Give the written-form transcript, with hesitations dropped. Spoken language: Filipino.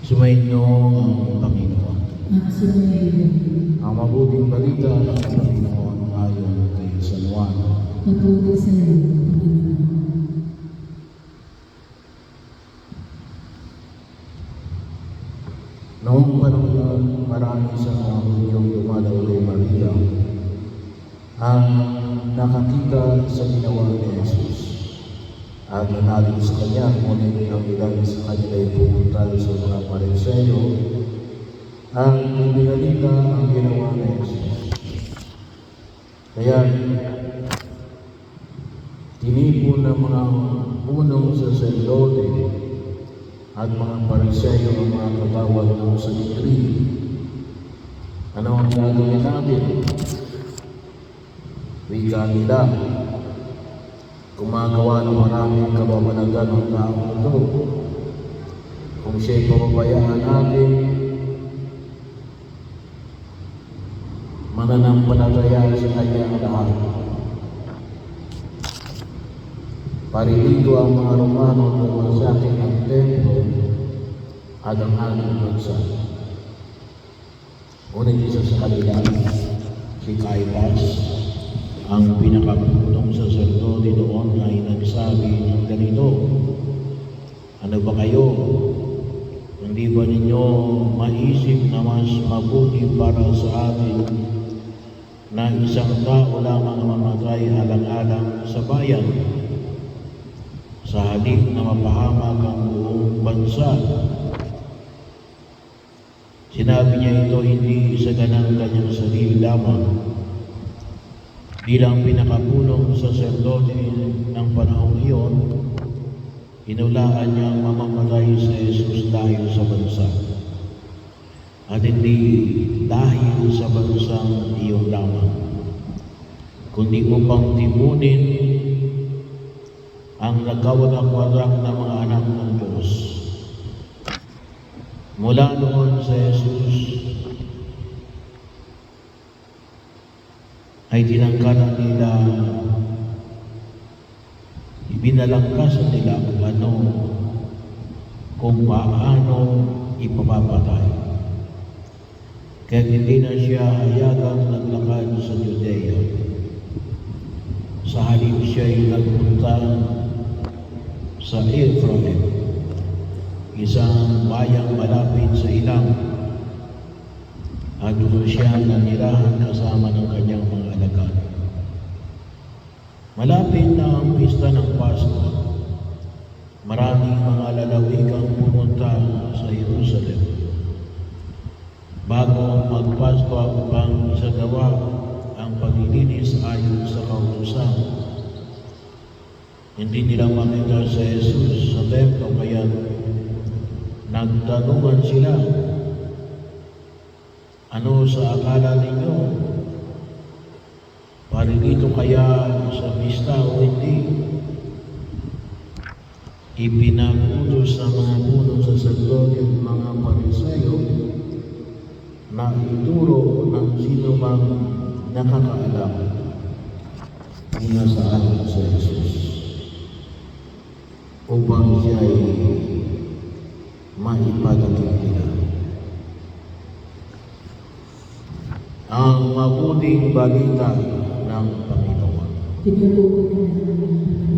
Sumainyo ang Panginoon. Ang mabuting balita ng Panginoon ayon kay San Juan. Papuri sa iyo, Panginoon. Noong panahon, marami sa mga Hudyong dumalaw kay Maria ang nakakita sa ginawa ni Jesus at nanalig sa kanya, ngunit ang ilan sa kanila ay pumunta sa mga Pariseo ang ibinalita ang ginawa ni Jesus. Kaya tinipon ng mga punong saserdote at mga Pariseo ang mga katawad ng Sanhedrin. Ano ang gagawin natin? Wika nila, gumagawa ng maraming kababalagan ng tao ito. Kung siya'y pababayaan natin, mananampalataya sa kanya ang lahat. Pariligo ang mga Romano na masakin ang templo at ang aming bansa. Ngunit isa sa kanila, si Caiaphas, ang pinakapunong saserdote noon ay nagsabi ng ganito, ano ba kayo? Hindi ba ninyo maisip na mas mabuti para sa atin na isang tao lamang mamatay alang-alang sa bayan sa halip na mapahamak ang buong bansa? Sinabi niya ito hindi sa ganang kanyang sarili lamang. Bilang pinakapunong saserdote ng panahong iyon, inulaan niyang mamamatay sa Jesus dahil sa bansa. At hindi dahil sa bansang iyon lamang, kundi upang tipunin ang nagkawarak-warak na mga anak ng Diyos. Mula noon sa Jesus ay tinanggalan nila, ibinalangkas nila kung paano ipapapatay. Kaya hindi na siya hayagang naglakad sa Judea. Sa halip siya ay nagpunta sa Ephraim, isang bayang malapit sa ilang, at doon siya nanirahan kasama ng kanyang mga alagad. Malapit na ang pista ng Pasko, maraming mga lalawigang pumunta sa Jerusalem bago magpasko upang isagawa ang paglilinis ayon sa kautusan. Hindi nila makita sa Jesus sa templo, kaya nagtanungan sila, ano sa akala ninyo? Paririto kaya sa pista o hindi? Ipinagutos sa mga punong saserdote at mga Pariseo na ituro ng sino mang nakakaalam kung nasaan sa Jesus upang siya ay maipatakip nila. Ang mabuting balita ng Panginoon. Pinupuri ka namin.